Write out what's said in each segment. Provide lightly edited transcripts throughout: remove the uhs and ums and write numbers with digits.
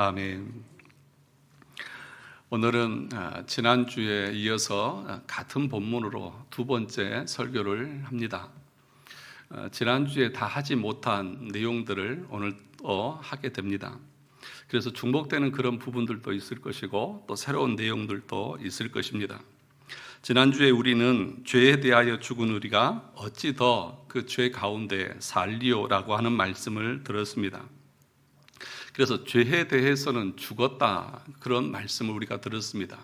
아멘. 오늘은 지난주에 이어서 같은 본문으로 두 번째 설교를 합니다. 지난주에 다 하지 못한 내용들을 오늘 또 하게 됩니다. 그래서 중복되는 그런 부분들도 있을 것이고 또 새로운 내용들도 있을 것입니다. 지난주에 우리는 죄에 대하여 죽은 우리가 어찌 더 그 죄 가운데 살리오라고 하는 말씀을 들었습니다. 그래서 죄에 대해서는 죽었다, 그런 말씀을 우리가 들었습니다.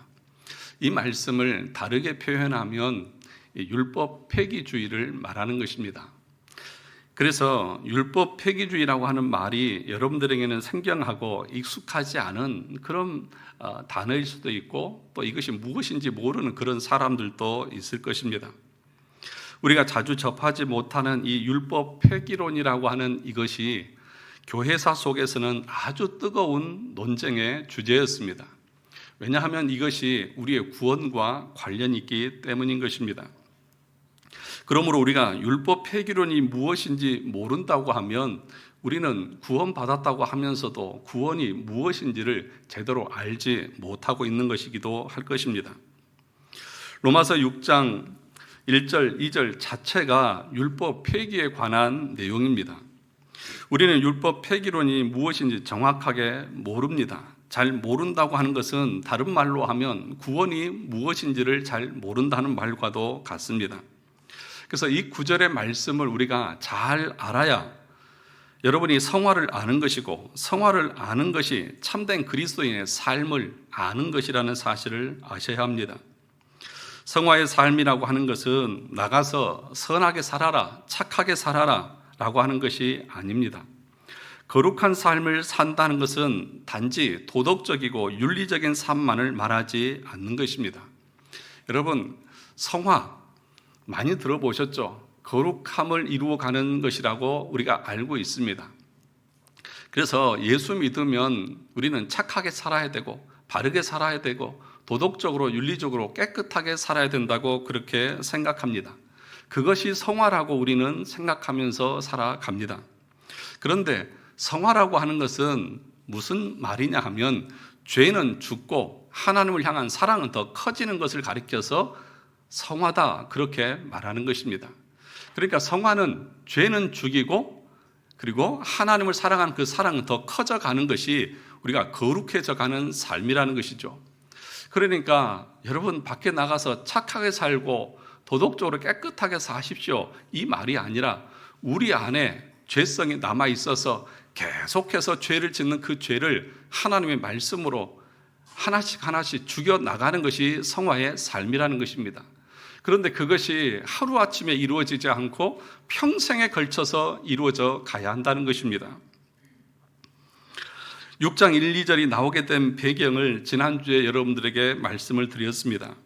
이 말씀을 다르게 표현하면 율법 폐기주의를 말하는 것입니다. 그래서 율법 폐기주의라고 하는 말이 여러분들에게는 생경하고 익숙하지 않은 그런 단어일 수도 있고, 또 이것이 무엇인지 모르는 그런 사람들도 있을 것입니다. 우리가 자주 접하지 못하는 이 율법 폐기론이라고 하는 이것이 교회사 속에서는 아주 뜨거운 논쟁의 주제였습니다. 왜냐하면 이것이 우리의 구원과 관련이 있기 때문인 것입니다. 그러므로 우리가 율법 폐기론이 무엇인지 모른다고 하면 우리는 구원받았다고 하면서도 구원이 무엇인지를 제대로 알지 못하고 있는 것이기도 할 것입니다. 로마서 6장 1절, 2절 자체가 율법 폐기에 관한 내용입니다. 우리는 율법 폐기론이 무엇인지 정확하게 모릅니다. 잘 모른다고 하는 것은 다른 말로 하면 구원이 무엇인지를 잘 모른다는 말과도 같습니다. 그래서 이 구절의 말씀을 우리가 잘 알아야 여러분이 성화를 아는 것이고, 성화를 아는 것이 참된 그리스도인의 삶을 아는 것이라는 사실을 아셔야 합니다. 성화의 삶이라고 하는 것은 나가서 선하게 살아라, 착하게 살아라 라고 하는 것이 아닙니다. 거룩한 삶을 산다는 것은 단지 도덕적이고 윤리적인 삶만을 말하지 않는 것입니다. 여러분, 성화 많이 들어보셨죠? 거룩함을 이루어가는 것이라고 우리가 알고 있습니다. 그래서 예수 믿으면 우리는 착하게 살아야 되고 바르게 살아야 되고 도덕적으로 윤리적으로 깨끗하게 살아야 된다고 그렇게 생각합니다. 그것이 성화라고 우리는 생각하면서 살아갑니다. 그런데 성화라고 하는 것은 무슨 말이냐 하면 죄는 죽고 하나님을 향한 사랑은 더 커지는 것을 가리켜서 성화다, 그렇게 말하는 것입니다. 그러니까 성화는 죄는 죽이고 그리고 하나님을 사랑하는 그 사랑은 더 커져가는 것이 우리가 거룩해져가는 삶이라는 것이죠. 그러니까 여러분 밖에 나가서 착하게 살고 도덕적으로 깨끗하게 사십시오, 이 말이 아니라 우리 안에 죄성이 남아 있어서 계속해서 죄를 짓는 그 죄를 하나님의 말씀으로 하나씩 하나씩 죽여나가는 것이 성화의 삶이라는 것입니다. 그런데 그것이 하루아침에 이루어지지 않고 평생에 걸쳐서 이루어져 가야 한다는 것입니다. 6장 1, 2절이 나오게 된 배경을 지난주에 여러분들에게 말씀을 드렸습니다.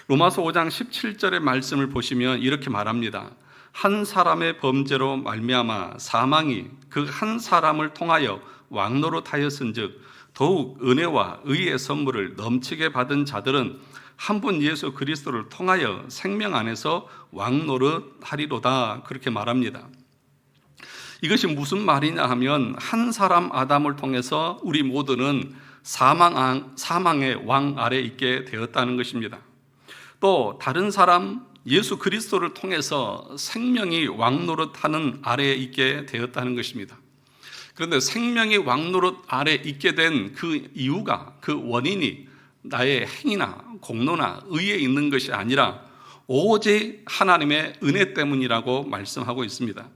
로마서 5장 17절의 말씀을 보시면 이렇게 말합니다. 한 사람의 범죄로 말미암아 사망이 그 한 사람을 통하여 왕노릇하였은즉 더욱 은혜와 의의 선물을 넘치게 받은 자들은 한 분 예수 그리스도를 통하여 생명 안에서 왕노릇하리로다, 그렇게 말합니다. 이것이 무슨 말이냐 하면 한 사람 아담을 통해서 우리 모두는 사망의 왕 아래 있게 되었다는 것입니다. 또 다른 사람 예수 그리스도를 통해서 생명이 왕노릇하는 아래에 있게 되었다는 것입니다. 그런데 생명이 왕노릇 아래 있게 된 그 이유가, 그 원인이 나의 행위나 공로나 의에 있는 것이 아니라 오직 하나님의 은혜 때문이라고 말씀하고 있습니다.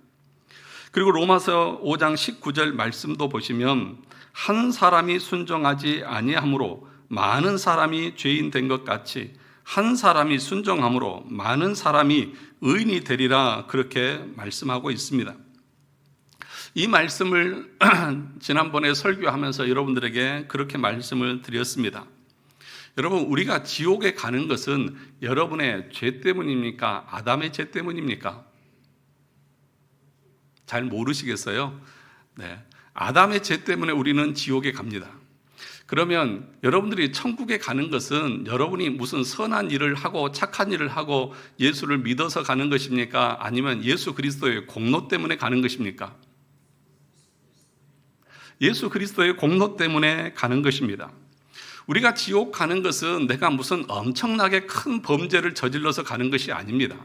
그리고 로마서 5장 19절 말씀도 보시면 한 사람이 순종하지 아니함으로 많은 사람이 죄인 된 것 같이 한 사람이 순종함으로 많은 사람이 의인이 되리라, 그렇게 말씀하고 있습니다. 이 말씀을 지난번에 설교하면서 여러분들에게 그렇게 말씀을 드렸습니다. 여러분, 우리가 지옥에 가는 것은 여러분의 죄 때문입니까? 아담의 죄 때문입니까? 잘 모르시겠어요? 네. 아담의 죄 때문에 우리는 지옥에 갑니다. 그러면 여러분들이 천국에 가는 것은 여러분이 무슨 선한 일을 하고 착한 일을 하고 예수를 믿어서 가는 것입니까? 아니면 예수 그리스도의 공로 때문에 가는 것입니까? 예수 그리스도의 공로 때문에 가는 것입니다. 우리가 지옥 가는 것은 내가 무슨 엄청나게 큰 범죄를 저질러서 가는 것이 아닙니다.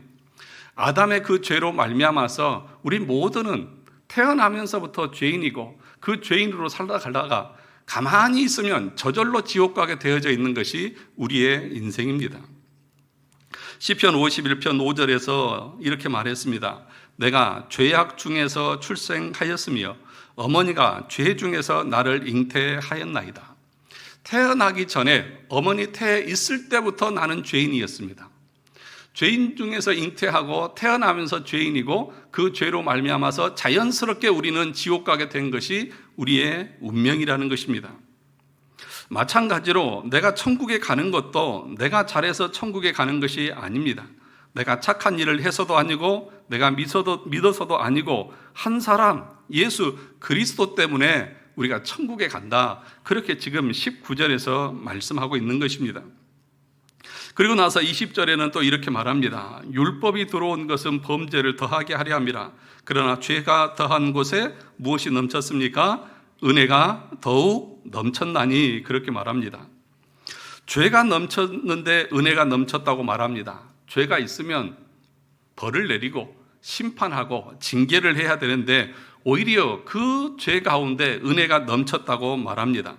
아담의 그 죄로 말미암아서 우리 모두는 태어나면서부터 죄인이고 그 죄인으로 살아가다가 가만히 있으면 저절로 지옥 가게 되어져 있는 것이 우리의 인생입니다. 시편 51편 5절에서 이렇게 말했습니다. 내가 죄악 중에서 출생하였으며 어머니가 죄 중에서 나를 잉태하였나이다. 태어나기 전에 어머니 태에 있을 때부터 나는 죄인이었습니다. 죄인 중에서 잉태하고 태어나면서 죄인이고 그 죄로 말미암아서 자연스럽게 우리는 지옥 가게 된 것이 우리의 운명이라는 것입니다. 마찬가지로 내가 천국에 가는 것도 내가 잘해서 천국에 가는 것이 아닙니다. 내가 착한 일을 해서도 아니고 내가 믿어서도 아니고 한 사람 예수 그리스도 때문에 우리가 천국에 간다. 그렇게 지금 19절에서 말씀하고 있는 것입니다. 그리고 나서 20절에는 또 이렇게 말합니다. 율법이 들어온 것은 범죄를 더하게 하려 함이라. 그러나 죄가 더한 곳에 무엇이 넘쳤습니까? 은혜가 더욱 넘쳤나니 그렇게 말합니다. 죄가 넘쳤는데 은혜가 넘쳤다고 말합니다. 죄가 있으면 벌을 내리고 심판하고 징계를 해야 되는데 오히려 그 죄 가운데 은혜가 넘쳤다고 말합니다.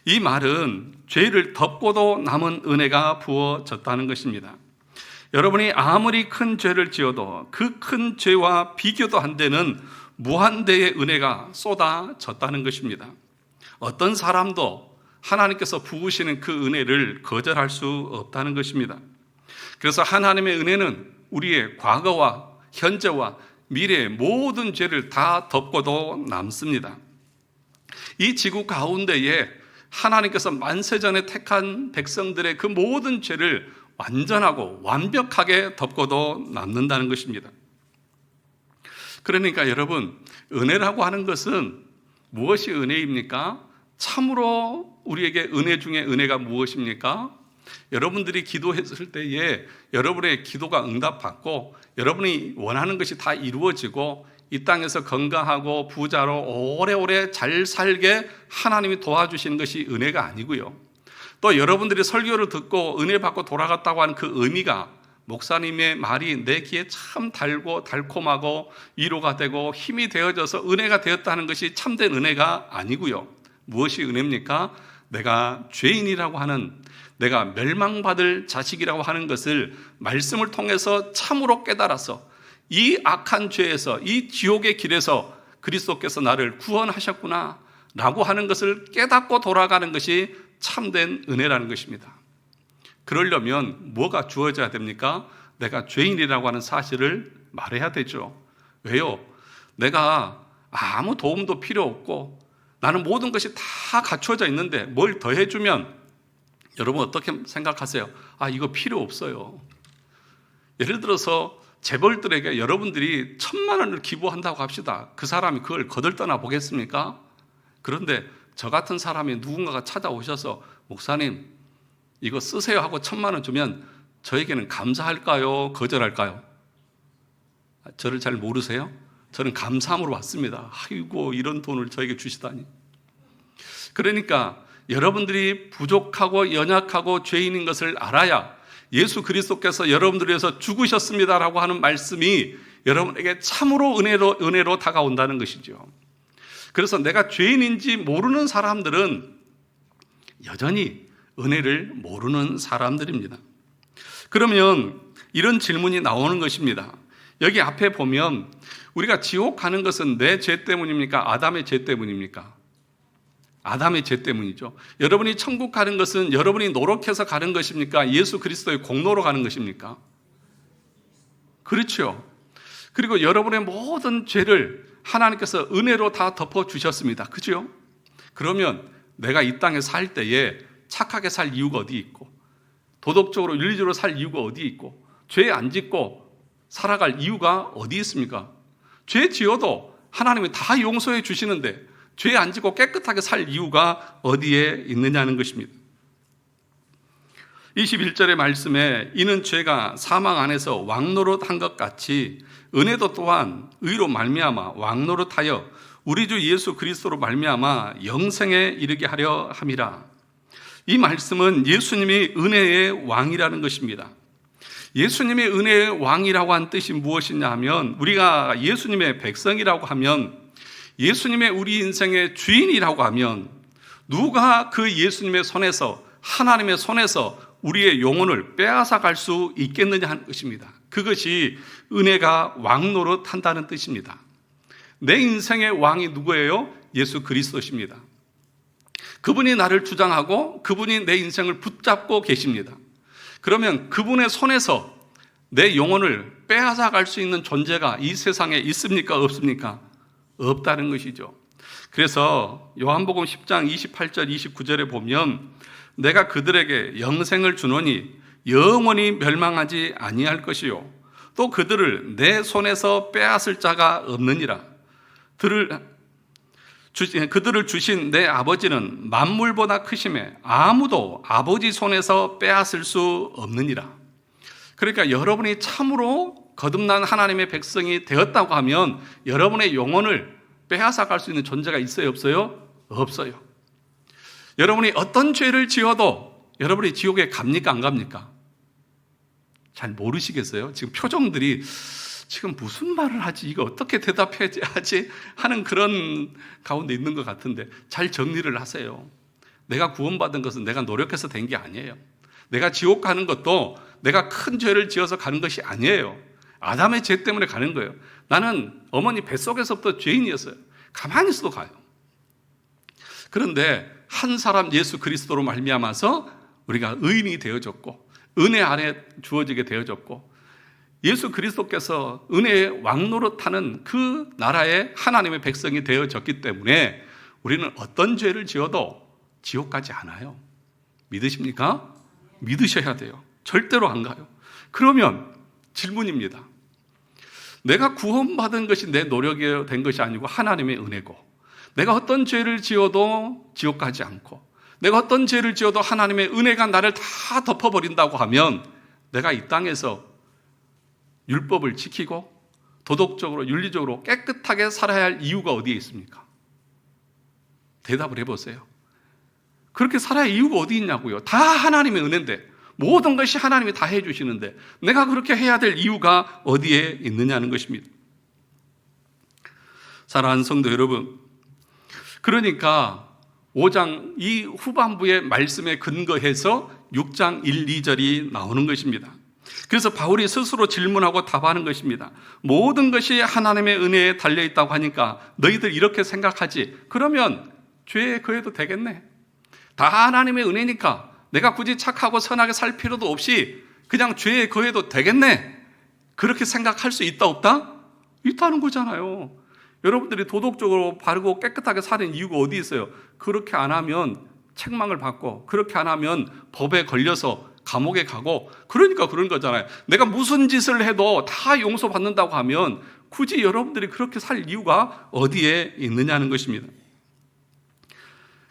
이 말은 죄를 덮고도 남은 은혜가 부어졌다는 것입니다. 여러분이 아무리 큰 죄를 지어도 그 큰 죄와 비교도 안 되는 무한대의 은혜가 쏟아졌다는 것입니다. 어떤 사람도 하나님께서 부으시는 그 은혜를 거절할 수 없다는 것입니다. 그래서 하나님의 은혜는 우리의 과거와 현재와 미래의 모든 죄를 다 덮고도 남습니다. 이 지구 가운데에 하나님께서 만세전에 택한 백성들의 그 모든 죄를 완전하고 완벽하게 덮고도 남는다는 것입니다. 그러니까 여러분, 은혜라고 하는 것은 무엇이 은혜입니까? 참으로 우리에게 은혜 중에 은혜가 무엇입니까? 여러분들이 기도했을 때에 여러분의 기도가 응답받고 여러분이 원하는 것이 다 이루어지고 이 땅에서 건강하고 부자로 오래오래 잘 살게 하나님이 도와주시는 것이 은혜가 아니고요. 또 여러분들이 설교를 듣고 은혜 받고 돌아갔다고 하는 그 의미가 목사님의 말이 내 귀에 참 달고 달콤하고 위로가 되고 힘이 되어져서 은혜가 되었다는 것이 참된 은혜가 아니고요. 무엇이 은혜입니까? 내가 죄인이라고 하는, 내가 멸망받을 자식이라고 하는 것을 말씀을 통해서 참으로 깨달아서 이 악한 죄에서, 이 지옥의 길에서 그리스도께서 나를 구원하셨구나 라고 하는 것을 깨닫고 돌아가는 것이 참된 은혜라는 것입니다. 그러려면 뭐가 주어져야 됩니까? 내가 죄인이라고 하는 사실을 말해야 되죠. 왜요? 내가 아무 도움도 필요 없고 나는 모든 것이 다 갖춰져 있는데 뭘 더해주면 여러분 어떻게 생각하세요? 이거 필요 없어요. 예를 들어서 재벌들에게 여러분들이 1,000만 원을 기부한다고 합시다. 그 사람이 그걸 거들떠나 보겠습니까? 그런데 저 같은 사람이 누군가가 찾아오셔서 목사님 이거 쓰세요 하고 1,000만 원 주면 저에게는 감사할까요? 거절할까요? 저를 잘 모르세요? 저는 감사함으로 받습니다. 아이고 이런 돈을 저에게 주시다니. 그러니까 여러분들이 부족하고 연약하고 죄인인 것을 알아야 예수 그리스도께서 여러분들을 위해서 죽으셨습니다라고 하는 말씀이 여러분에게 참으로 은혜로 다가온다는 것이죠. 그래서 내가 죄인인지 모르는 사람들은 여전히 은혜를 모르는 사람들입니다. 그러면 이런 질문이 나오는 것입니다. 여기 앞에 보면 우리가 지옥 가는 것은 내 죄 때문입니까? 아담의 죄 때문입니까? 아담의 죄 때문이죠. 여러분이 천국 가는 것은 여러분이 노력해서 가는 것입니까? 예수 그리스도의 공로로 가는 것입니까? 그렇죠. 그리고 여러분의 모든 죄를 하나님께서 은혜로 다 덮어주셨습니다. 그죠? 그러면 내가 이 땅에 살 때에 착하게 살 이유가 어디 있고 도덕적으로 윤리적으로 살 이유가 어디 있고 죄 안 짓고 살아갈 이유가 어디 있습니까? 죄 지어도 하나님이 다 용서해 주시는데 죄 안 짓고 깨끗하게 살 이유가 어디에 있느냐는 것입니다. 21절의 말씀에 이는 죄가 사망 안에서 왕노릇한 것 같이 은혜도 또한 의로 말미암아 왕노릇하여 우리 주 예수 그리스도로 말미암아 영생에 이르게 하려 함이라. 이 말씀은 예수님이 은혜의 왕이라는 것입니다. 예수님이 은혜의 왕이라고 한 뜻이 무엇이냐 하면, 우리가 예수님의 백성이라고 하면, 예수님의 우리 인생의 주인이라고 하면, 누가 그 예수님의 손에서, 하나님의 손에서 우리의 영혼을 빼앗아 갈 수 있겠느냐 하는 것입니다. 그것이 은혜가 왕 노릇한다는 뜻입니다. 내 인생의 왕이 누구예요? 예수 그리스도십니다. 그분이 나를 주장하고 그분이 내 인생을 붙잡고 계십니다. 그러면 그분의 손에서 내 영혼을 빼앗아 갈 수 있는 존재가 이 세상에 있습니까? 없습니까? 없다는 것이죠. 그래서 요한복음 10장 28절 29절에 보면, 내가 그들에게 영생을 주노니 영원히 멸망하지 아니할 것이요 또 그들을 내 손에서 빼앗을 자가 없느니라. 그들을 주신 내 아버지는 만물보다 크심에 아무도 아버지 손에서 빼앗을 수 없느니라. 그러니까 여러분이 참으로 거듭난 하나님의 백성이 되었다고 하면 여러분의 영혼을 빼앗아 갈 수 있는 존재가 있어요, 없어요? 없어요. 여러분이 어떤 죄를 지어도 여러분이 지옥에 갑니까, 안 갑니까? 잘 모르시겠어요? 지금 표정들이 지금 무슨 말을 하지? 이거 어떻게 대답해야지 하는 그런 가운데 있는 것 같은데, 잘 정리를 하세요. 내가 구원받은 것은 내가 노력해서 된 게 아니에요. 내가 지옥 가는 것도 내가 큰 죄를 지어서 가는 것이 아니에요. 아담의 죄 때문에 가는 거예요. 나는 어머니 뱃속에서부터 죄인이었어요. 가만히 있어도 가요. 그런데 한 사람 예수 그리스도로 말미암아서 우리가 의인이 되어졌고 은혜 안에 주어지게 되어졌고, 예수 그리스도께서 은혜의 왕노릇하는 그 나라의 하나님의 백성이 되어졌기 때문에 우리는 어떤 죄를 지어도 지옥 가지 않아요. 믿으십니까? 믿으셔야 돼요. 절대로 안 가요. 그러면 질문입니다. 내가 구원받은 것이 내 노력이 된 것이 아니고 하나님의 은혜고, 내가 어떤 죄를 지어도 지옥 가지 않고, 내가 어떤 죄를 지어도 하나님의 은혜가 나를 다 덮어버린다고 하면 내가 이 땅에서 율법을 지키고 도덕적으로 윤리적으로 깨끗하게 살아야 할 이유가 어디에 있습니까? 대답을 해보세요. 그렇게 살아야 할 이유가 어디 있냐고요. 다 하나님의 은혜인데, 모든 것이 하나님이 다 해주시는데 내가 그렇게 해야 될 이유가 어디에 있느냐는 것입니다. 사랑하는 성도 여러분, 그러니까 5장 이 후반부의 말씀에 근거해서 6장 1, 2절이 나오는 것입니다. 그래서 바울이 스스로 질문하고 답하는 것입니다. 모든 것이 하나님의 은혜에 달려있다고 하니까 너희들 이렇게 생각하지? 그러면 죄에 거해도 되겠네. 다 하나님의 은혜니까 내가 굳이 착하고 선하게 살 필요도 없이 그냥 죄에 거해도 되겠네. 그렇게 생각할 수 있다 없다? 있다는 거잖아요. 여러분들이 도덕적으로 바르고 깨끗하게 사는 이유가 어디 있어요? 그렇게 안 하면 책망을 받고, 그렇게 안 하면 법에 걸려서 감옥에 가고, 그러니까 그런 거잖아요. 내가 무슨 짓을 해도 다 용서받는다고 하면 굳이 여러분들이 그렇게 살 이유가 어디에 있느냐는 것입니다.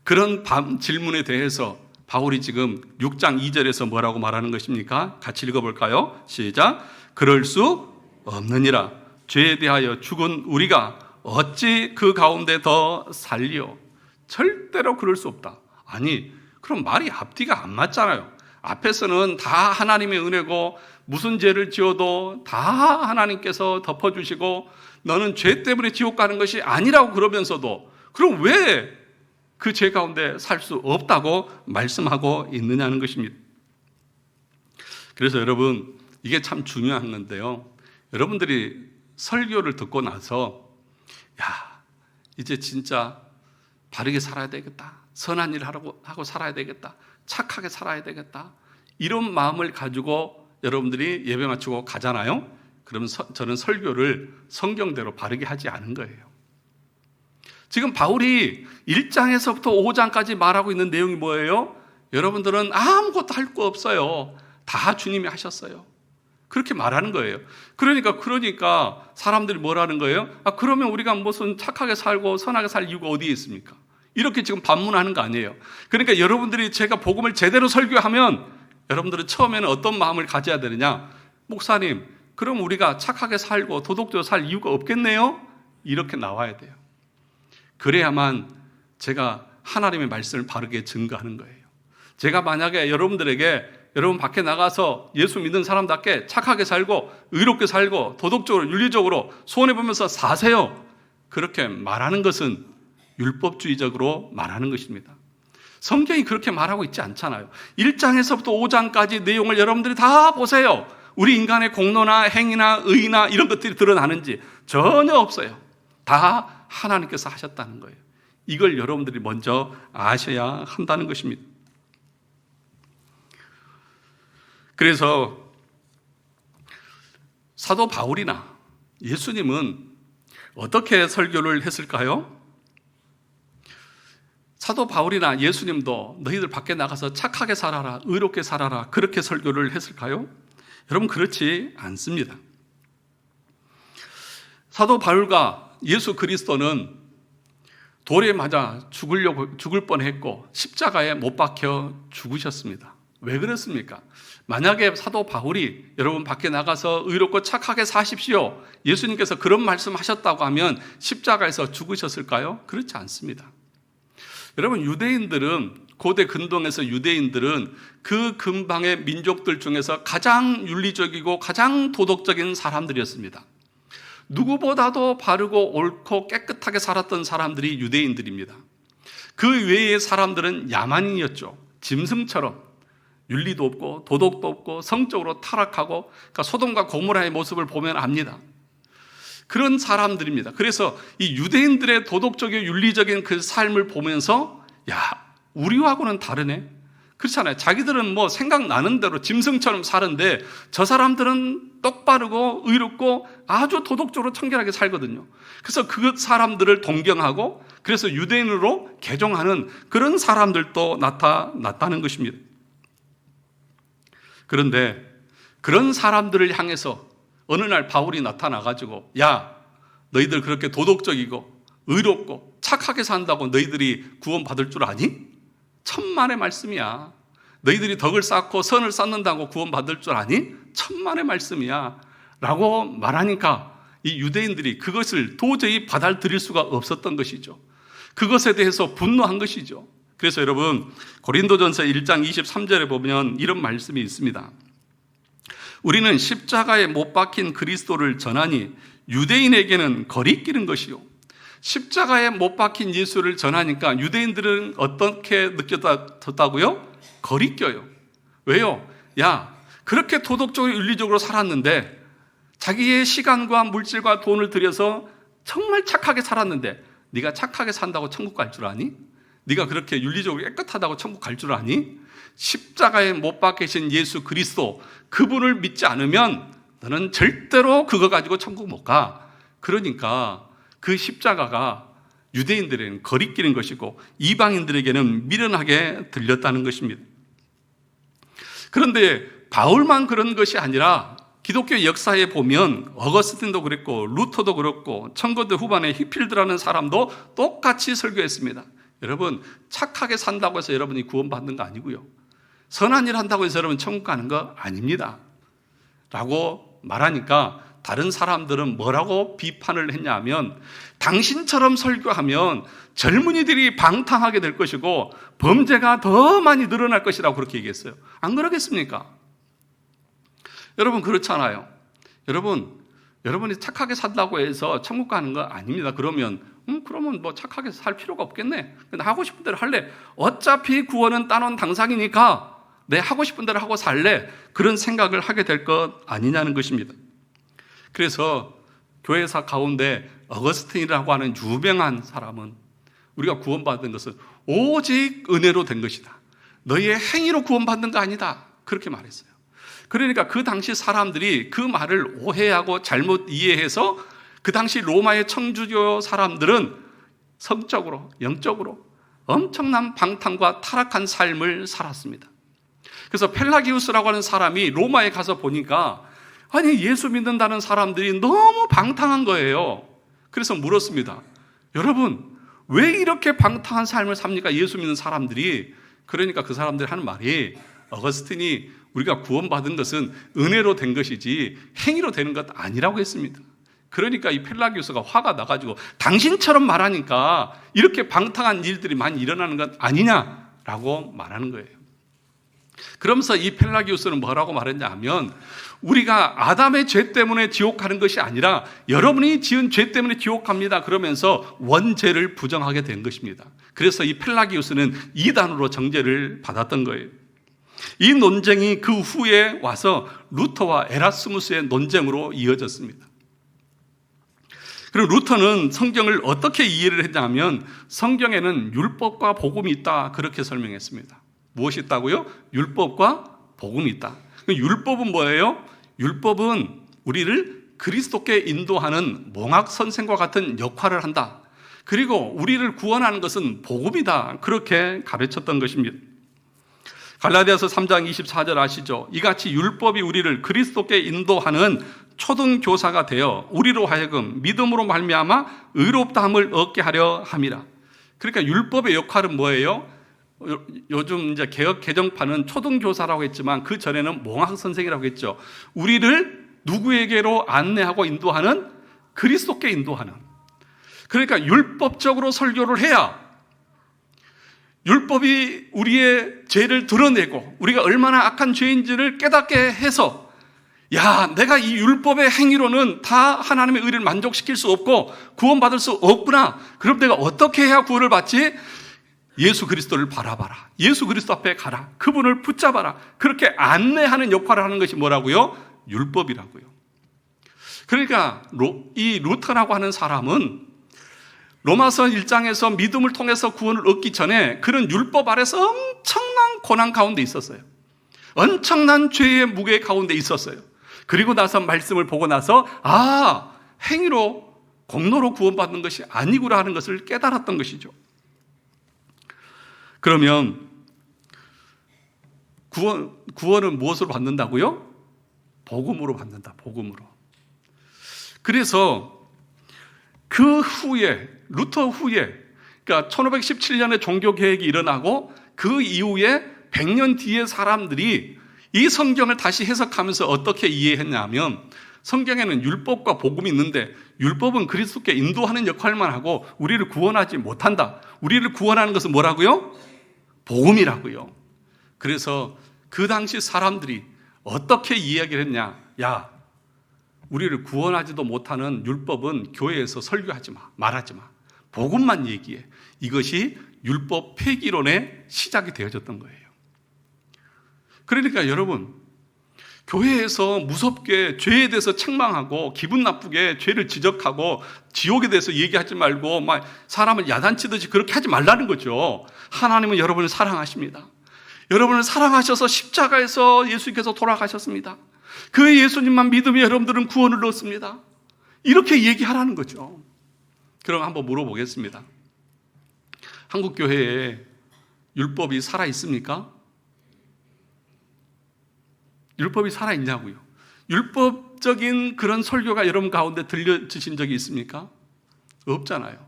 그런 질문에 대해서 바울이 지금 6장 2절에서 뭐라고 말하는 것입니까? 같이 읽어볼까요? 시작. 그럴 수 없느니라. 죄에 대하여 죽은 우리가 어찌 그 가운데 더 살리오? 절대로 그럴 수 없다. 아니, 그럼 말이 앞뒤가 안 맞잖아요. 앞에서는 다 하나님의 은혜고 무슨 죄를 지어도 다 하나님께서 덮어주시고 너는 죄 때문에 지옥 가는 것이 아니라고 그러면서도, 그럼 왜 그 죄 가운데 살 수 없다고 말씀하고 있느냐는 것입니다. 그래서 여러분, 이게 참 중요한 건데요. 여러분들이 설교를 듣고 나서 야, 이제 진짜 바르게 살아야 되겠다. 선한 일 하고 살아야 되겠다. 착하게 살아야 되겠다. 이런 마음을 가지고 여러분들이 예배 마치고 가잖아요. 그러면 저는 설교를 성경대로 바르게 하지 않은 거예요. 지금 바울이 1장에서부터 5장까지 말하고 있는 내용이 뭐예요? 여러분들은 아무것도 할 거 없어요. 다 주님이 하셨어요. 그렇게 말하는 거예요. 그러니까 사람들이 뭐라는 거예요? 그러면 우리가 무슨 착하게 살고 선하게 살 이유가 어디에 있습니까? 이렇게 지금 반문하는 거 아니에요. 그러니까 여러분들이 제가 복음을 제대로 설교하면 여러분들은 처음에는 어떤 마음을 가져야 되느냐? 목사님, 그럼 우리가 착하게 살고 도덕적으로 살 이유가 없겠네요? 이렇게 나와야 돼요. 그래야만 제가 하나님의 말씀을 바르게 증거하는 거예요. 제가 만약에 여러분들에게 여러분 밖에 나가서 예수 믿는 사람답게 착하게 살고 의롭게 살고 도덕적으로 윤리적으로 손해보면서 사세요, 그렇게 말하는 것은 율법주의적으로 말하는 것입니다. 성경이 그렇게 말하고 있지 않잖아요. 1장에서부터 5장까지 내용을 여러분들이 다 보세요. 우리 인간의 공로나 행위나 의나 이런 것들이 드러나는지 전혀 없어요. 다 하나님께서 하셨다는 거예요. 이걸 여러분들이 먼저 아셔야 한다는 것입니다. 그래서 사도 바울이나 예수님은 어떻게 설교를 했을까요? 사도 바울이나 예수님도 너희들 밖에 나가서 착하게 살아라, 의롭게 살아라, 그렇게 설교를 했을까요? 여러분, 그렇지 않습니다. 사도 바울과 예수 그리스도는 돌에 맞아 죽을 뻔했고 십자가에 못 박혀 죽으셨습니다. 왜 그렇습니까? 만약에 사도 바울이 여러분 밖에 나가서 의롭고 착하게 사십시오, 예수님께서 그런 말씀하셨다고 하면 십자가에서 죽으셨을까요? 그렇지 않습니다. 여러분, 고대 근동에서 유대인들은 그 근방의 민족들 중에서 가장 윤리적이고 가장 도덕적인 사람들이었습니다. 누구보다도 바르고 옳고 깨끗하게 살았던 사람들이 유대인들입니다. 그 외의 사람들은 야만인이었죠. 짐승처럼 윤리도 없고 도덕도 없고 성적으로 타락하고, 그러니까 소돔과 고모라의 모습을 보면 압니다. 그런 사람들입니다. 그래서 이 유대인들의 도덕적이고 윤리적인 그 삶을 보면서 야, 우리하고는 다르네. 그렇잖아요. 자기들은 뭐 생각나는 대로 짐승처럼 사는데 저 사람들은 똑바르고 의롭고 아주 도덕적으로 청결하게 살거든요. 그래서 그 사람들을 동경하고 그래서 유대인으로 개종하는 그런 사람들도 나타났다는 것입니다. 그런데 그런 사람들을 향해서 어느 날 바울이 나타나가지고 야, 너희들 그렇게 도덕적이고 의롭고 착하게 산다고 너희들이 구원받을 줄 아니? 천만의 말씀이야. 너희들이 덕을 쌓고 선을 쌓는다고 구원받을 줄 아니? 천만의 말씀이야 라고 말하니까 이 유대인들이 그것을 도저히 받아들일 수가 없었던 것이죠. 그것에 대해서 분노한 것이죠. 그래서 여러분, 고린도전서 1장 23절에 보면 이런 말씀이 있습니다. 우리는 십자가에 못 박힌 그리스도를 전하니 유대인에게는 거리끼는 것이요, 십자가에 못 박힌 예수를 전하니까 유대인들은 어떻게 느꼈다고요? 거리껴요. 왜요? 야, 그렇게 도덕적으로 윤리적으로 살았는데, 자기의 시간과 물질과 돈을 들여서 정말 착하게 살았는데 네가 착하게 산다고 천국 갈 줄 아니? 네가 그렇게 윤리적으로 깨끗하다고 천국 갈 줄 아니? 십자가에 못 박히신 예수 그리스도, 그분을 믿지 않으면 너는 절대로 그거 가지고 천국 못 가. 그러니까 그 십자가가 유대인들에게는 거리끼는 것이고 이방인들에게는 미련하게 들렸다는 것입니다. 그런데 바울만 그런 것이 아니라 기독교 역사에 보면 어거스틴도 그랬고 루터도 그렇고 1900대 후반에 히필드라는 사람도 똑같이 설교했습니다. 여러분, 착하게 산다고 해서 여러분이 구원받는 거 아니고요, 선한 일 한다고 해서 여러분 천국 가는 거 아닙니다 라고 말하니까 다른 사람들은 뭐라고 비판을 했냐 하면, 당신처럼 설교하면 젊은이들이 방탕하게 될 것이고 범죄가 더 많이 늘어날 것이라고 그렇게 얘기했어요. 안 그러겠습니까? 여러분, 그렇잖아요. 여러분이 착하게 산다고 해서 천국 가는 거 아닙니다. 그러면 뭐 착하게 살 필요가 없겠네. 나 하고 싶은 대로 할래. 어차피 구원은 따놓은 당상이니까 내 하고 싶은 대로 하고 살래. 그런 생각을 하게 될 것 아니냐는 것입니다. 그래서 교회사 가운데 어거스틴이라고 하는 유명한 사람은 우리가 구원받은 것은 오직 은혜로 된 것이다. 너희의 행위로 구원받는 거 아니다. 그렇게 말했어요. 그러니까 그 당시 사람들이 그 말을 오해하고 잘못 이해해서 그 당시 로마의 청주교 사람들은 성적으로, 영적으로 엄청난 방탕과 타락한 삶을 살았습니다. 그래서 펠라기우스라고 하는 사람이 로마에 가서 보니까 아니, 예수 믿는다는 사람들이 너무 방탕한 거예요. 그래서 물었습니다. 여러분, 왜 이렇게 방탕한 삶을 삽니까? 예수 믿는 사람들이. 그러니까 그 사람들이 하는 말이, 어거스틴이 우리가 구원받은 것은 은혜로 된 것이지 행위로 되는 것 아니라고 했습니다. 그러니까 이 펠라기우스가 화가 나가지고 당신처럼 말하니까 이렇게 방탕한 일들이 많이 일어나는 것 아니냐라고 말하는 거예요. 그러면서 이 펠라기우스는 뭐라고 말했냐 하면, 우리가 아담의 죄 때문에 지옥 가는 것이 아니라 여러분이 지은 죄 때문에 지옥 갑니다. 그러면서 원죄를 부정하게 된 것입니다. 그래서 이 펠라기우스는 이단으로 정죄를 받았던 거예요. 이 논쟁이 그 후에 와서 루터와 에라스무스의 논쟁으로 이어졌습니다. 그리고 루터는 성경을 어떻게 이해를 했냐면, 성경에는 율법과 복음이 있다, 그렇게 설명했습니다. 무엇이 있다고요? 율법과 복음이 있다. 율법은 뭐예요? 율법은 우리를 그리스도께 인도하는 몽학 선생과 같은 역할을 한다. 그리고 우리를 구원하는 것은 복음이다, 그렇게 가르쳤던 것입니다. 갈라디아서 3장 24절 아시죠? 이같이 율법이 우리를 그리스도께 인도하는 초등교사가 되어 우리로 하여금 믿음으로 말미암아 의롭다함을 얻게 하려 함이라. 그러니까 율법의 역할은 뭐예요? 요즘 이제 개혁 개정파는 초등교사라고 했지만 그 전에는 몽학 선생이라고 했죠. 우리를 누구에게로 안내하고 인도하는, 그리스도께 인도하는. 그러니까 율법적으로 설교를 해야 율법이 우리의 죄를 드러내고 우리가 얼마나 악한 죄인지를 깨닫게 해서, 야, 내가 이 율법의 행위로는 다 하나님의 의를 만족시킬 수 없고 구원받을 수 없구나. 그럼 내가 어떻게 해야 구원을 받지? 예수 그리스도를 바라봐라. 예수 그리스도 앞에 가라. 그분을 붙잡아라. 그렇게 안내하는 역할을 하는 것이 뭐라고요? 율법이라고요. 그러니까 이 루터라고 하는 사람은 로마서 1장에서 믿음을 통해서 구원을 얻기 전에 그는 율법 아래서 엄청난 고난 가운데 있었어요. 엄청난 죄의 무게 가운데 있었어요. 그리고 나서 말씀을 보고 나서, 아, 행위로 공로로 구원받는 것이 아니구나 하는 것을 깨달았던 것이죠. 그러면 구원은 무엇으로 받는다고요? 복음으로 받는다, 복음으로. 그래서 그 후에, 루터 후에, 그러니까 1517년에 종교개혁이 일어나고 그 이후에 100년 뒤에 사람들이 이 성경을 다시 해석하면서 어떻게 이해했냐면, 성경에는 율법과 복음이 있는데 율법은 그리스도께 인도하는 역할만 하고 우리를 구원하지 못한다. 우리를 구원하는 것은 뭐라고요? 복음이라고요. 그래서 그 당시 사람들이 어떻게 이야기를 했냐? 야, 우리를 구원하지도 못하는 율법은 교회에서 설교하지 마, 말하지 마. 복음만 얘기해. 이것이 율법 폐기론의 시작이 되어졌던 거예요. 그러니까 여러분, 교회에서 무섭게 죄에 대해서 책망하고 기분 나쁘게 죄를 지적하고 지옥에 대해서 얘기하지 말고 막 사람을 야단치듯이 그렇게 하지 말라는 거죠. 하나님은 여러분을 사랑하십니다. 여러분을 사랑하셔서 십자가에서 예수님께서 돌아가셨습니다. 그 예수님만 믿으면 여러분들은 구원을 얻습니다. 이렇게 얘기하라는 거죠. 그럼 한번 물어보겠습니다. 한국 교회에 율법이 살아 있습니까? 율법이 살아있냐고요. 율법적인 그런 설교가 여러분 가운데 들려주신 적이 있습니까? 없잖아요.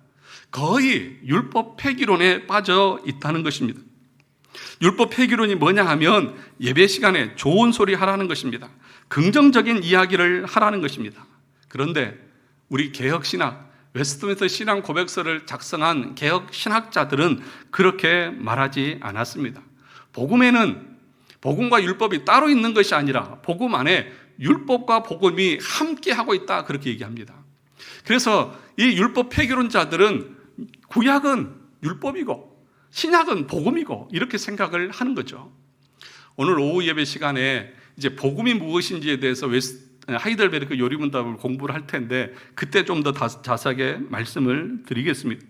거의 율법 폐기론에 빠져 있다는 것입니다. 율법 폐기론이 뭐냐 하면 예배 시간에 좋은 소리 하라는 것입니다. 긍정적인 이야기를 하라는 것입니다. 그런데 우리 개혁신학, 웨스트민스터 신앙 고백서를 작성한 개혁 신학자들은 그렇게 말하지 않았습니다. 복음과 율법이 따로 있는 것이 아니라 복음 안에 율법과 복음이 함께하고 있다, 그렇게 얘기합니다. 그래서 이 율법 폐기론자들은 구약은 율법이고 신약은 복음이고 이렇게 생각을 하는 거죠. 오늘 오후 예배 시간에 이제 복음이 무엇인지에 대해서 하이델베르크 요리문답을 공부를 할 텐데 그때 좀 더 자세하게 말씀을 드리겠습니다.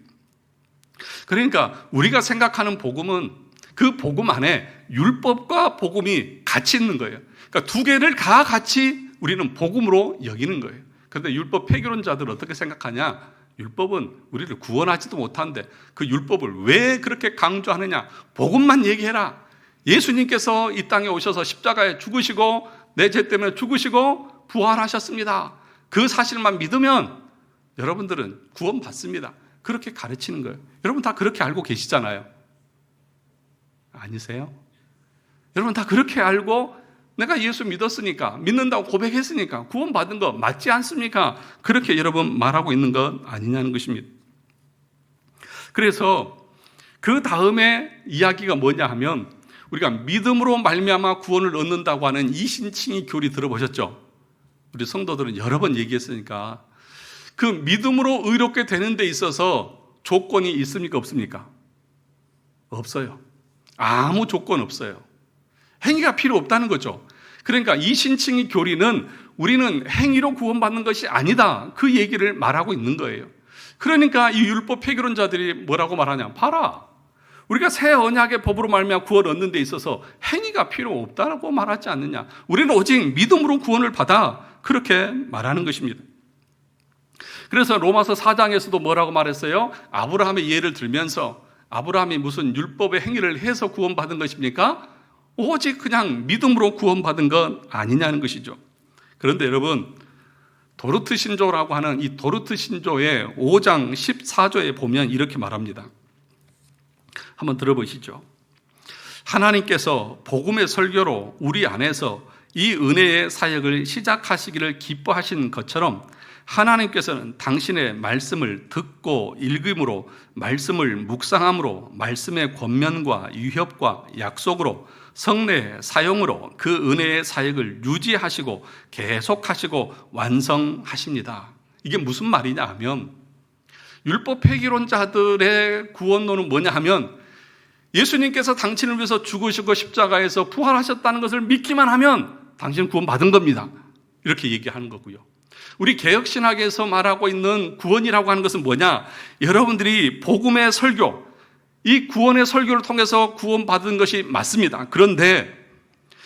그러니까 우리가 생각하는 복음은 그 복음 안에 율법과 복음이 같이 있는 거예요. 그러니까 두 개를 다 같이 우리는 복음으로 여기는 거예요. 그런데 율법 폐기론자들은 어떻게 생각하냐? 율법은 우리를 구원하지도 못하는데 그 율법을 왜 그렇게 강조하느냐? 복음만 얘기해라. 예수님께서 이 땅에 오셔서 십자가에 죽으시고 내 죄 때문에 죽으시고 부활하셨습니다. 그 사실만 믿으면 여러분들은 구원받습니다. 그렇게 가르치는 거예요. 여러분 다 그렇게 알고 계시잖아요. 아니세요? 여러분 다 그렇게 알고 내가 예수 믿었으니까, 믿는다고 고백했으니까 구원받은 거 맞지 않습니까? 그렇게 여러분 말하고 있는 것 아니냐는 것입니다. 그래서 그 다음에 이야기가 뭐냐 하면, 우리가 믿음으로 말미암아 구원을 얻는다고 하는 이신칭의 교리 들어보셨죠? 우리 성도들은 여러 번 얘기했으니까. 그 믿음으로 의롭게 되는 데 있어서 조건이 있습니까? 없습니까? 없어요. 아무 조건 없어요. 행위가 필요 없다는 거죠. 그러니까 이신칭의 교리는 우리는 행위로 구원받는 것이 아니다, 그 얘기를 말하고 있는 거예요. 그러니까 이 율법 폐기론자들이 뭐라고 말하냐, 봐라, 우리가 새 언약의 법으로 말미암아 구원을 얻는 데 있어서 행위가 필요 없다고 말하지 않느냐, 우리는 오직 믿음으로 구원을 받아, 그렇게 말하는 것입니다. 그래서 로마서 4장에서도 뭐라고 말했어요? 아브라함의 예를 들면서, 아브라함이 무슨 율법의 행위를 해서 구원받은 것입니까? 오직 그냥 믿음으로 구원받은 것 아니냐는 것이죠. 그런데 여러분, 도르트 신조라고 하는 이 도르트 신조의 5장 14조에 보면 이렇게 말합니다. 한번 들어보시죠. 하나님께서 복음의 설교로 우리 안에서 이 은혜의 사역을 시작하시기를 기뻐하신 것처럼 하나님께서는 당신의 말씀을 듣고 읽음으로, 말씀을 묵상함으로, 말씀의 권면과 유협과 약속으로, 성례의 사용으로 그 은혜의 사역을 유지하시고 계속하시고 완성하십니다. 이게 무슨 말이냐 하면, 율법 폐기론자들의 구원론은 뭐냐 하면, 예수님께서 당신을 위해서 죽으시고 십자가에서 부활하셨다는 것을 믿기만 하면 당신은 구원받은 겁니다, 이렇게 얘기하는 거고요. 우리 개혁신학에서 말하고 있는 구원이라고 하는 것은 뭐냐? 여러분들이 복음의 설교, 이 구원의 설교를 통해서 구원받은 것이 맞습니다. 그런데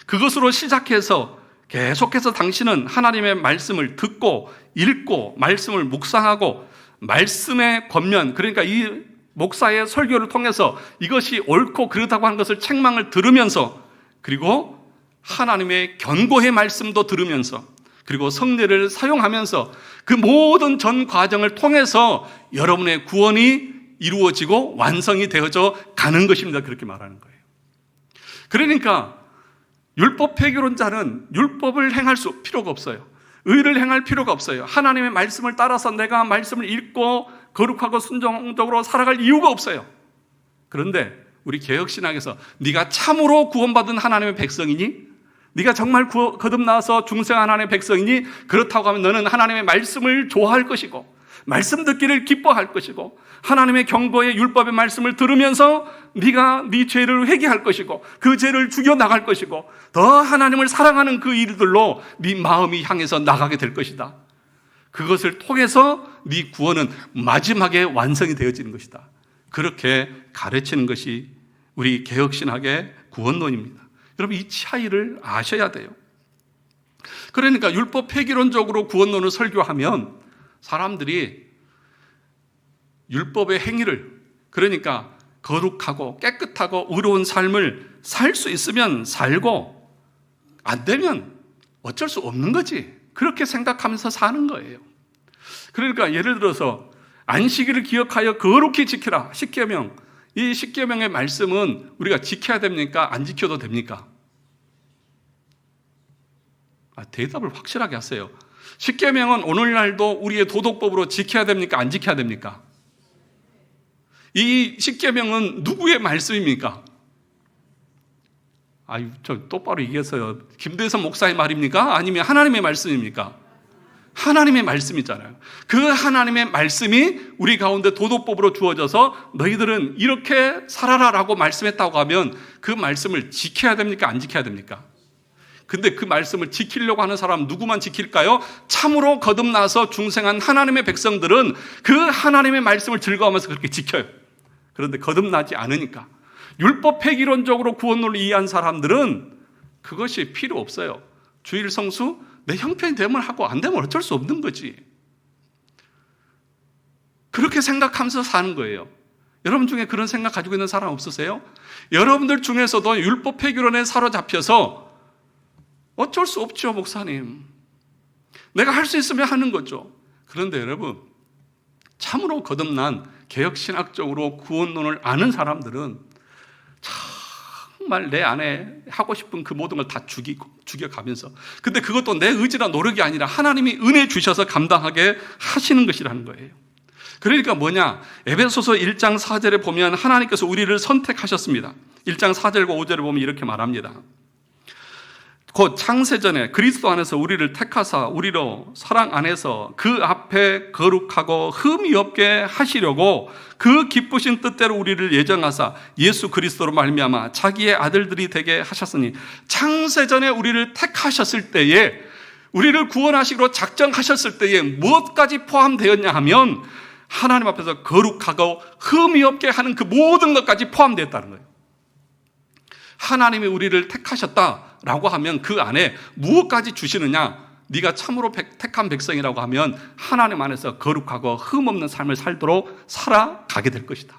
그것으로 시작해서 계속해서 당신은 하나님의 말씀을 듣고 읽고 말씀을 묵상하고 말씀의 권면, 그러니까 이 목사의 설교를 통해서 이것이 옳고 그렇다고 하는 것을 책망을 들으면서, 그리고 하나님의 견고의 말씀도 들으면서, 그리고 성례를 사용하면서 그 모든 전 과정을 통해서 여러분의 구원이 이루어지고 완성이 되어져 가는 것입니다, 그렇게 말하는 거예요. 그러니까 율법 폐기론자는 율법을 행할 필요가 없어요. 의를 행할 필요가 없어요. 하나님의 말씀을 따라서 내가 말씀을 읽고 거룩하고 순종적으로 살아갈 이유가 없어요. 그런데 우리 개혁신학에서 네가 참으로 구원받은 하나님의 백성이니? 네가 정말 거듭나서 중생한 하나님의 백성이니? 그렇다고 하면 너는 하나님의 말씀을 좋아할 것이고 말씀 듣기를 기뻐할 것이고 하나님의 경고의 율법의 말씀을 들으면서 네가 네 죄를 회개할 것이고 그 죄를 죽여나갈 것이고 더 하나님을 사랑하는 그 일들로 네 마음이 향해서 나가게 될 것이다. 그것을 통해서 네 구원은 마지막에 완성이 되어지는 것이다. 그렇게 가르치는 것이 우리 개혁신학의 구원론입니다. 여러분, 이 차이를 아셔야 돼요. 그러니까 율법 폐기론적으로 구원론을 설교하면 사람들이 율법의 행위를, 그러니까 거룩하고 깨끗하고 의로운 삶을 살 수 있으면 살고 안 되면 어쩔 수 없는 거지, 그렇게 생각하면서 사는 거예요. 그러니까 예를 들어서 안식일을 기억하여 거룩히 지키라, 십계명. 이 십계명의 말씀은 우리가 지켜야 됩니까? 안 지켜도 됩니까? 대답을 확실하게 하세요. 십계명은 오늘날도 우리의 도덕법으로 지켜야 됩니까? 안 지켜야 됩니까? 이 십계명은 누구의 말씀입니까? 저 똑바로 얘기해서요. 김대선 목사의 말입니까? 아니면 하나님의 말씀입니까? 하나님의 말씀이잖아요. 그 하나님의 말씀이 우리 가운데 도덕법으로 주어져서 너희들은 이렇게 살아라라고 말씀했다고 하면 그 말씀을 지켜야 됩니까? 안 지켜야 됩니까? 근데 그 말씀을 지키려고 하는 사람 누구만 지킬까요? 참으로 거듭나서 중생한 하나님의 백성들은 그 하나님의 말씀을 즐거워하면서 그렇게 지켜요. 그런데 거듭나지 않으니까, 율법 폐기론적으로 구원론을 이해한 사람들은 그것이 필요 없어요. 주일 성수 내 형편이 되면 하고 안 되면 어쩔 수 없는 거지. 그렇게 생각하면서 사는 거예요. 여러분 중에 그런 생각 가지고 있는 사람 없으세요? 여러분들 중에서도 율법 폐기론에 사로잡혀서 어쩔 수 없죠, 목사님. 내가 할 수 있으면 하는 거죠. 그런데 여러분, 참으로 거듭난 개혁신학적으로 구원론을 아는 사람들은 정말 내 안에 하고 싶은 그 모든 걸 다 죽여가면서, 근데 그것도 내 의지나 노력이 아니라 하나님이 은혜 주셔서 감당하게 하시는 것이라는 거예요. 그러니까 뭐냐, 에베소서 1장 4절에 보면 하나님께서 우리를 선택하셨습니다. 1장 4절과 5절에 보면 이렇게 말합니다. 곧 창세전에 그리스도 안에서 우리를 택하사 우리로 사랑 안에서 그 앞에 거룩하고 흠이 없게 하시려고 그 기쁘신 뜻대로 우리를 예정하사 예수 그리스도로 말미암아 자기의 아들들이 되게 하셨으니, 창세전에 우리를 택하셨을 때에, 우리를 구원하시기로 작정하셨을 때에 무엇까지 포함되었냐 하면 하나님 앞에서 거룩하고 흠이 없게 하는 그 모든 것까지 포함되었다는 거예요. 하나님이 우리를 택하셨다라고 하면 그 안에 무엇까지 주시느냐? 네가 참으로 택한 백성이라고 하면 하나님 안에서 거룩하고 흠없는 삶을 살도록 살아가게 될 것이다.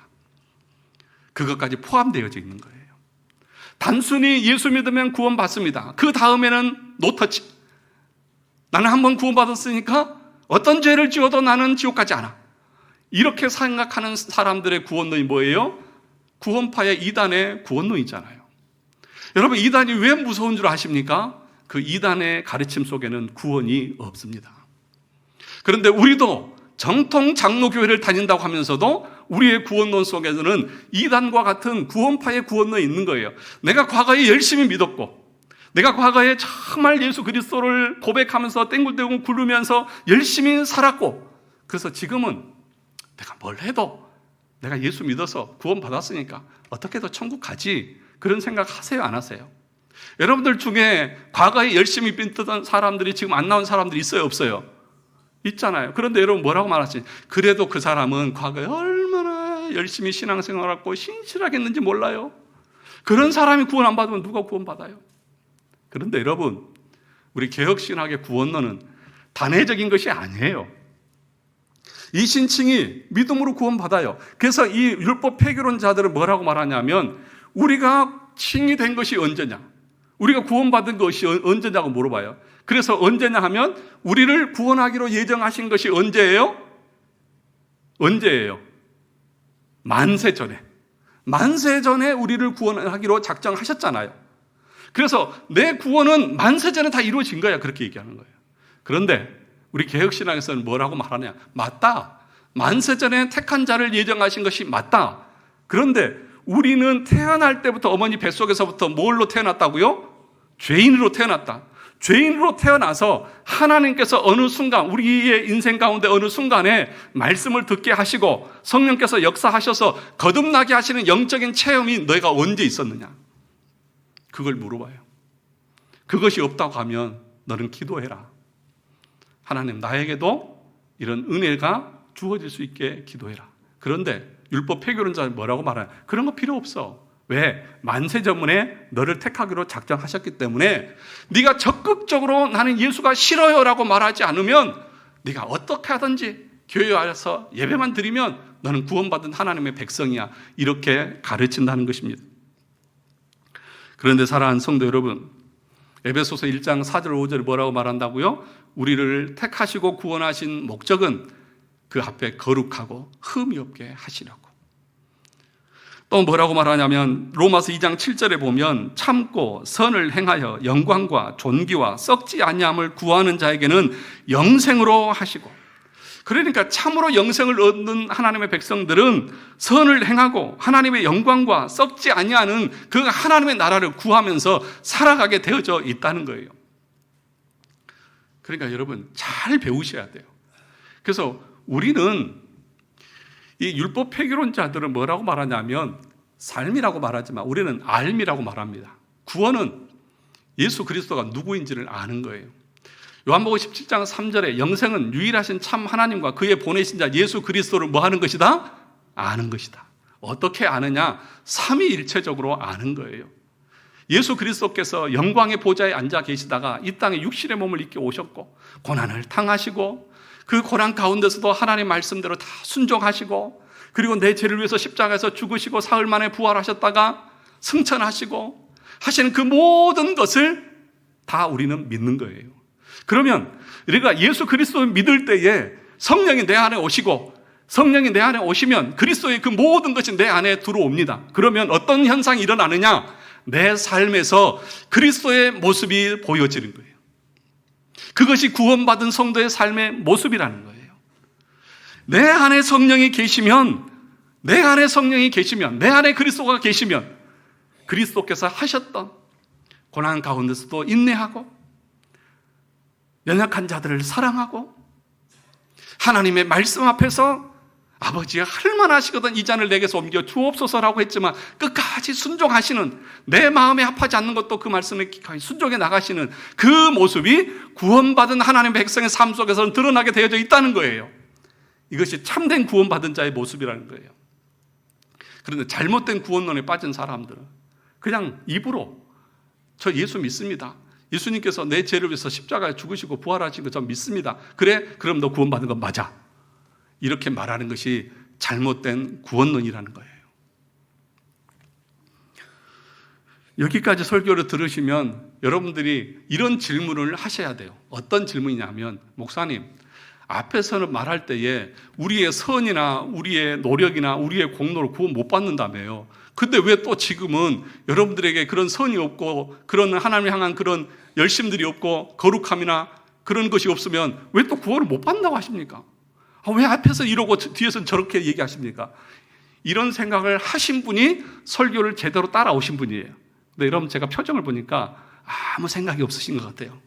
그것까지 포함되어져 있는 거예요. 단순히 예수 믿으면 구원받습니다. 그 다음에는 노터치. 나는 한번 구원받았으니까 어떤 죄를 지어도 나는 지옥 가지 않아. 이렇게 생각하는 사람들의 구원론이 뭐예요? 구원파의 이단의 구원론이잖아요. 여러분, 이단이 왜 무서운 줄 아십니까? 그 이단의 가르침 속에는 구원이 없습니다. 그런데 우리도 정통 장로교회를 다닌다고 하면서도 우리의 구원론 속에서는 이단과 같은 구원파의 구원론이 있는 거예요. 내가 과거에 열심히 믿었고, 내가 과거에 정말 예수 그리스도를 고백하면서 땡굴땡굴 굴르면서 열심히 살았고, 그래서 지금은 내가 뭘 해도 내가 예수 믿어서 구원받았으니까 어떻게 해도 천국 가지, 그런 생각 하세요, 안 하세요? 여러분들 중에 과거에 열심히 믿던 사람들이 지금 안 나온 사람들이 있어요, 없어요? 있잖아요. 그런데 여러분 뭐라고 말하지? 그래도 그 사람은 과거에 얼마나 열심히 신앙생활하고 신실하게 했는지 몰라요. 그런 사람이 구원 안 받으면 누가 구원받아요? 그런데 여러분, 우리 개혁신학의 구원론은 단회적인 것이 아니에요. 이 신칭이 믿음으로 구원받아요. 그래서 이 율법 폐교론자들은 뭐라고 말하냐면, 우리가 칭이 된 것이 언제냐? 우리가 구원받은 것이 언제냐고 물어봐요. 그래서 언제냐 하면 우리를 구원하기로 예정하신 것이 언제예요? 언제예요? 만세 전에. 만세 전에 우리를 구원하기로 작정하셨잖아요. 그래서 내 구원은 만세 전에 다 이루어진 거야, 그렇게 얘기하는 거예요. 그런데 우리 개혁신앙에서는 뭐라고 말하냐? 맞다. 만세 전에 택한 자를 예정하신 것이 맞다. 그런데 우리는 태어날 때부터 어머니 뱃속에서부터 뭘로 태어났다고요? 죄인으로 태어났다. 죄인으로 태어나서 하나님께서 어느 순간, 우리의 인생 가운데 어느 순간에 말씀을 듣게 하시고 성령께서 역사하셔서 거듭나게 하시는 영적인 체험이 너희가 언제 있었느냐? 그걸 물어봐요. 그것이 없다고 하면 너는 기도해라. 하나님, 나에게도 이런 은혜가 주어질 수 있게 기도해라. 그런데 율법 폐교론자는 뭐라고 말하냐? 그런 거 필요 없어. 왜? 만세 전문에 너를 택하기로 작정하셨기 때문에 네가 적극적으로 나는 예수가 싫어요 라고 말하지 않으면, 네가 어떻게 하든지 교회에 와서 예배만 드리면 너는 구원받은 하나님의 백성이야, 이렇게 가르친다는 것입니다. 그런데 사랑하는 성도 여러분, 에베소서 1장 4절 5절에 뭐라고 말한다고요? 우리를 택하시고 구원하신 목적은 그 앞에 거룩하고 흠이 없게 하시려고. 또 뭐라고 말하냐면 로마서 2장 7절에 보면 참고 선을 행하여 영광과 존귀와 썩지 아니함을 구하는 자에게는 영생으로 하시고, 그러니까 참으로 영생을 얻는 하나님의 백성들은 선을 행하고 하나님의 영광과 썩지 아니하는 그 하나님의 나라를 구하면서 살아가게 되어져 있다는 거예요. 그러니까 여러분 잘 배우셔야 돼요. 그래서 우리는 이 율법 폐교론자들은 뭐라고 말하냐면 삶이라고 말하지만 우리는 알미라고 말합니다. 구원은 예수 그리스도가 누구인지를 아는 거예요. 요한복음 17장 3절에 영생은 유일하신 참 하나님과 그의 보내신 자 예수 그리스도를 뭐 하는 것이다? 아는 것이다. 어떻게 아느냐? 삼위일체적으로 아는 거예요. 예수 그리스도께서 영광의 보좌에 앉아 계시다가 이 땅에 육신의 몸을 입게 오셨고 고난을 당하시고 그 고난 가운데서도 하나님의 말씀대로 다 순종하시고, 그리고 내 죄를 위해서 십자가에서 죽으시고 사흘 만에 부활하셨다가 승천하시고 하시는 그 모든 것을 다 우리는 믿는 거예요. 그러면 우리가 예수 그리스도를 믿을 때에 성령이 내 안에 오시고, 성령이 내 안에 오시면 그리스도의 그 모든 것이 내 안에 들어옵니다. 그러면 어떤 현상이 일어나느냐? 내 삶에서 그리스도의 모습이 보여지는 거예요. 그것이 구원받은 성도의 삶의 모습이라는 거예요. 내 안에 성령이 계시면, 내 안에 그리스도가 계시면 그리스도께서 하셨던 고난 가운데서도 인내하고 연약한 자들을 사랑하고 하나님의 말씀 앞에서 아버지가 할 만하시거든 이 잔을 내게서 옮겨 주옵소서라고 했지만 끝까지 순종하시는, 내 마음에 합하지 않는 것도 그 말씀에 순종해 나가시는 그 모습이 구원받은 하나님의 백성의 삶 속에서는 드러나게 되어져 있다는 거예요. 이것이 참된 구원받은 자의 모습이라는 거예요. 그런데 잘못된 구원론에 빠진 사람들은 그냥 입으로 저 예수 믿습니다, 예수님께서 내 죄를 위해서 십자가에 죽으시고 부활하신 거 저 믿습니다, 그래 그럼 너 구원받은 건 맞아, 이렇게 말하는 것이 잘못된 구원론이라는 거예요. 여기까지 설교를 들으시면 여러분들이 이런 질문을 하셔야 돼요. 어떤 질문이냐면, 목사님, 앞에서는 말할 때에 우리의 선이나 우리의 노력이나 우리의 공로로 구원 못 받는다며요. 근데 왜 또 지금은 여러분들에게 그런 선이 없고 그런 하나님을 향한 그런 열심들이 없고 거룩함이나 그런 것이 없으면 왜 또 구원을 못 받는다고 하십니까? 왜 앞에서 이러고 뒤에서는 저렇게 얘기하십니까? 이런 생각을 하신 분이 설교를 제대로 따라오신 분이에요. 근데 여러분, 제가 표정을 보니까 아무 생각이 없으신 것 같아요.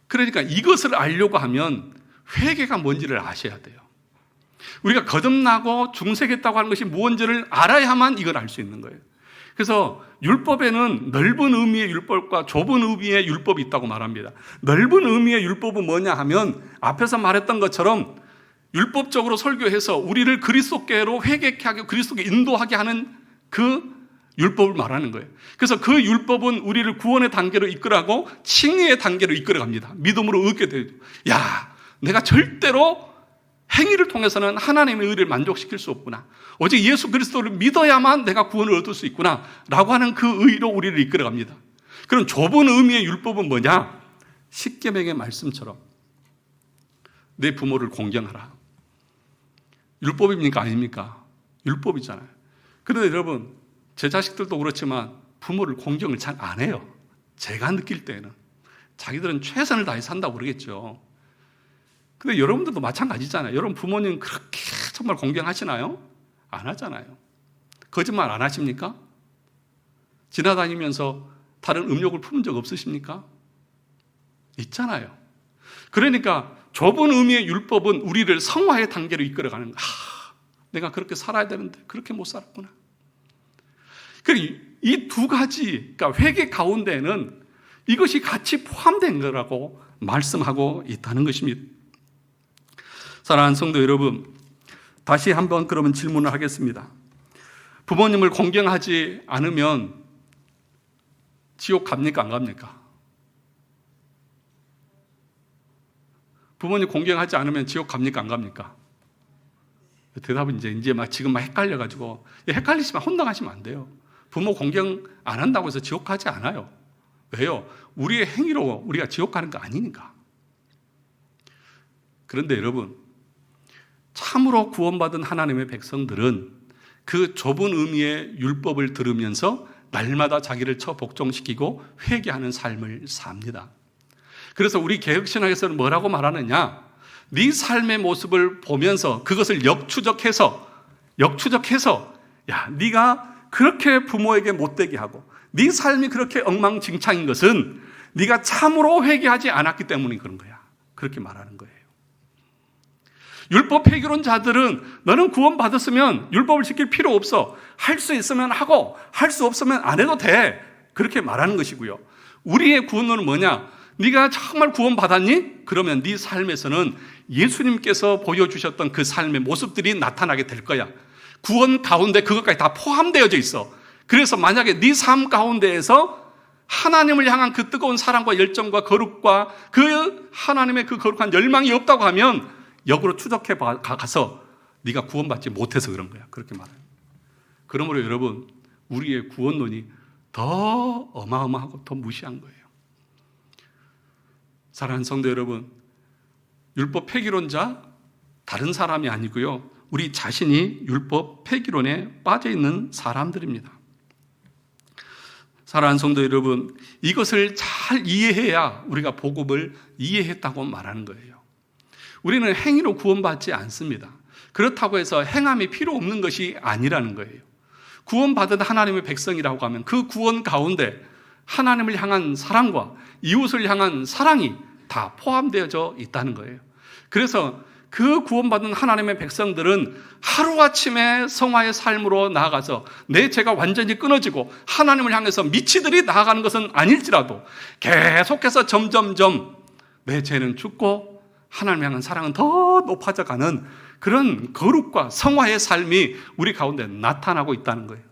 그러니까 이것을 알려고 하면 회개가 뭔지를 아셔야 돼요. 우리가 거듭나고 중생했다고 하는 것이 무엇인지를 알아야만 이걸 알 수 있는 거예요. 그래서 율법에는 넓은 의미의 율법과 좁은 의미의 율법이 있다고 말합니다. 넓은 의미의 율법은 뭐냐 하면 앞에서 말했던 것처럼 율법적으로 설교해서 우리를 그리스도께로 회개케 하고 그리스도께 인도하게 하는 그 율법을 말하는 거예요. 그래서 그 율법은 우리를 구원의 단계로 이끌어가고 칭의의 단계로 이끌어갑니다. 믿음으로 얻게 되죠. 야, 내가 절대로 행위를 통해서는 하나님의 의를 만족시킬 수 없구나, 오직 예수 그리스도를 믿어야만 내가 구원을 얻을 수 있구나 라고 하는 그 의로 우리를 이끌어갑니다. 그럼 좁은 의미의 율법은 뭐냐? 십계명의 말씀처럼 내 부모를 공경하라. 율법입니까? 아닙니까? 율법이잖아요. 그런데 여러분, 제 자식들도 그렇지만 부모를 공경을 잘 안 해요. 제가 느낄 때는 자기들은 최선을 다해 산다고 그러겠죠. 근데 여러분들도 마찬가지잖아요. 여러분 부모님 그렇게 정말 공경하시나요? 안 하잖아요. 거짓말 안 하십니까? 지나다니면서 다른 음욕을 품은 적 없으십니까? 있잖아요. 그러니까 좁은 의미의 율법은 우리를 성화의 단계로 이끌어가는 거야. 내가 그렇게 살아야 되는데 그렇게 못 살았구나. 이 두 가지, 그러니까 회개 가운데는 이것이 같이 포함된 거라고 말씀하고 있다는 것입니다. 사랑하는 성도 여러분, 다시 한번 그러면 질문을 하겠습니다. 부모님을 공경하지 않으면 지옥 갑니까? 안 갑니까? 부모님 공경하지 않으면 지옥 갑니까? 안 갑니까? 대답은 이제 지금 헷갈려가지고, 헷갈리시면 혼동하시면 안 돼요. 부모 공경 안 한다고 해서 지옥 가지 않아요. 왜요? 우리의 행위로 우리가 지옥 가는 거 아니니까. 그런데 여러분, 참으로 구원받은 하나님의 백성들은 그 좁은 의미의 율법을 들으면서 날마다 자기를 복종시키고 회개하는 삶을 삽니다. 그래서 우리 개혁신학에서는 뭐라고 말하느냐? 네 삶의 모습을 보면서 그것을 역추적해서 야, 네가 그렇게 부모에게 못되게 하고 네 삶이 그렇게 엉망진창인 것은 네가 참으로 회개하지 않았기 때문인 그런 거야. 그렇게 말하는 거예요. 율법 폐기론자들은 너는 구원받았으면 율법을 지킬 필요 없어. 할 수 있으면 하고 할 수 없으면 안 해도 돼. 그렇게 말하는 것이고요. 우리의 구원론은 뭐냐? 네가 정말 구원받았니? 그러면 네 삶에서는 예수님께서 보여주셨던 그 삶의 모습들이 나타나게 될 거야. 구원 가운데 그것까지 다 포함되어져 있어. 그래서 만약에 네 삶 가운데에서 하나님을 향한 그 뜨거운 사랑과 열정과 거룩과 그 하나님의 그 거룩한 열망이 없다고 하면 역으로 추적해 가서 네가 구원받지 못해서 그런 거야. 그렇게 말해요. 그러므로 여러분, 우리의 구원론이 더 어마어마하고 더 무시한 거예요. 사랑하는 성도 여러분, 율법 폐기론자 다른 사람이 아니고요, 우리 자신이 율법 폐기론에 빠져 있는 사람들입니다. 사랑하는 성도 여러분, 이것을 잘 이해해야 우리가 복음을 이해했다고 말하는 거예요. 우리는 행위로 구원받지 않습니다. 그렇다고 해서 행함이 필요 없는 것이 아니라는 거예요. 구원받은 하나님의 백성이라고 하면 그 구원 가운데 하나님을 향한 사랑과 이웃을 향한 사랑이 다 포함되어져 있다는 거예요. 그래서 그 구원받은 하나님의 백성들은 하루아침에 성화의 삶으로 나아가서 내 죄가 완전히 끊어지고 하나님을 향해서 미치들이 나아가는 것은 아닐지라도 계속해서 점점점 내 죄는 죽고 하나님을 향한 사랑은 더 높아져가는 그런 거룩과 성화의 삶이 우리 가운데 나타나고 있다는 거예요.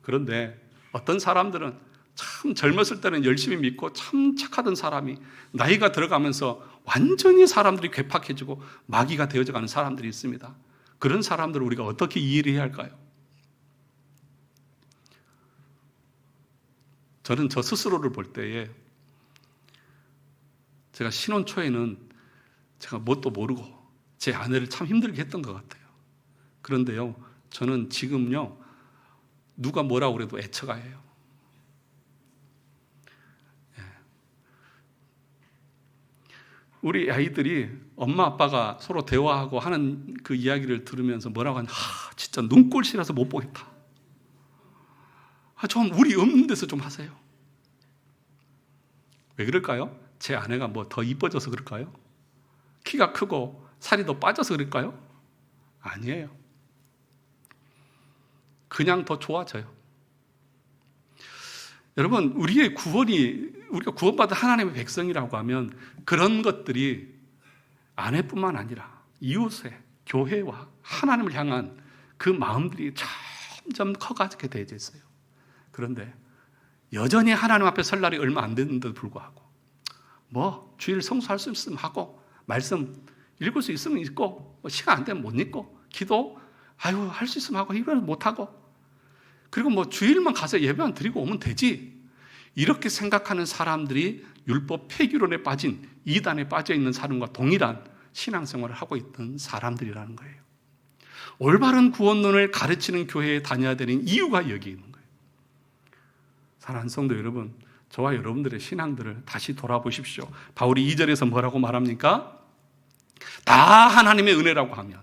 그런데 어떤 사람들은 참 젊었을 때는 열심히 믿고 참 착하던 사람이 나이가 들어가면서 완전히 사람들이 괴팍해지고 마귀가 되어져가는 사람들이 있습니다. 그런 사람들을 우리가 어떻게 이해를 해야 할까요? 저는 저 스스로를 볼 때에 제가 신혼 초에는 제가 뭣도 모르고 제 아내를 참 힘들게 했던 것 같아요. 그런데요, 저는 지금요, 누가 뭐라고 그래도 애처가해요. 우리 아이들이 엄마 아빠가 서로 대화하고 하는 그 이야기를 들으면서 뭐라고 하냐, 진짜 눈꼴시라서 못 보겠다. 좀 우리 없는 데서 좀 하세요. 왜 그럴까요? 제 아내가 뭐 더 이뻐져서 그럴까요? 키가 크고 살이 더 빠져서 그럴까요? 아니에요. 그냥 더 좋아져요. 여러분, 우리의 우리가 구원받은 하나님의 백성이라고 하면 그런 것들이 아내뿐만 아니라 이웃의 교회와 하나님을 향한 그 마음들이 점점 커가게 되어져 있어요. 그런데 여전히 하나님 앞에 설 날이 얼마 안 됐는데도 불구하고 뭐 주일 성수할 수 있으면 하고 말씀 읽을 수 있으면 읽고 시간 안 되면 못 읽고 기도 할 수 있으면 하고 이걸 못하고 그리고 뭐 주일만 가서 예배만 드리고 오면 되지, 이렇게 생각하는 사람들이 율법 폐기론에 빠진 이단에 빠져 있는 사람과 동일한 신앙생활을 하고 있던 사람들이라는 거예요. 올바른 구원론을 가르치는 교회에 다녀야 되는 이유가 여기 있는 거예요. 사랑하는 성도 여러분, 저와 여러분들의 신앙들을 다시 돌아보십시오. 바울이 2절에서 뭐라고 말합니까? 다 하나님의 은혜라고 하면,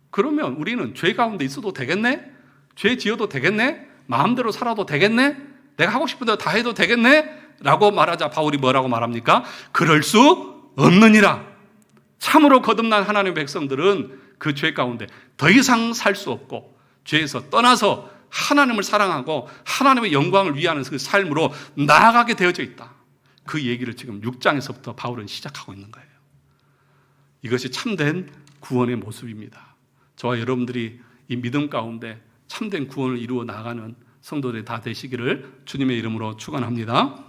그러면 우리는 죄 가운데 있어도 되겠네? 죄 지어도 되겠네? 마음대로 살아도 되겠네? 내가 하고 싶은 대로 다 해도 되겠네? 라고 말하자 바울이 뭐라고 말합니까? 그럴 수 없느니라. 참으로 거듭난 하나님의 백성들은 그 죄 가운데 더 이상 살 수 없고 죄에서 떠나서 하나님을 사랑하고 하나님의 영광을 위하는 그 삶으로 나아가게 되어져 있다. 그 얘기를 지금 6장에서부터 바울은 시작하고 있는 거예요. 이것이 참된 구원의 모습입니다. 저와 여러분들이 이 믿음 가운데 참된 구원을 이루어 나가는 성도들이 다 되시기를 주님의 이름으로 축원합니다.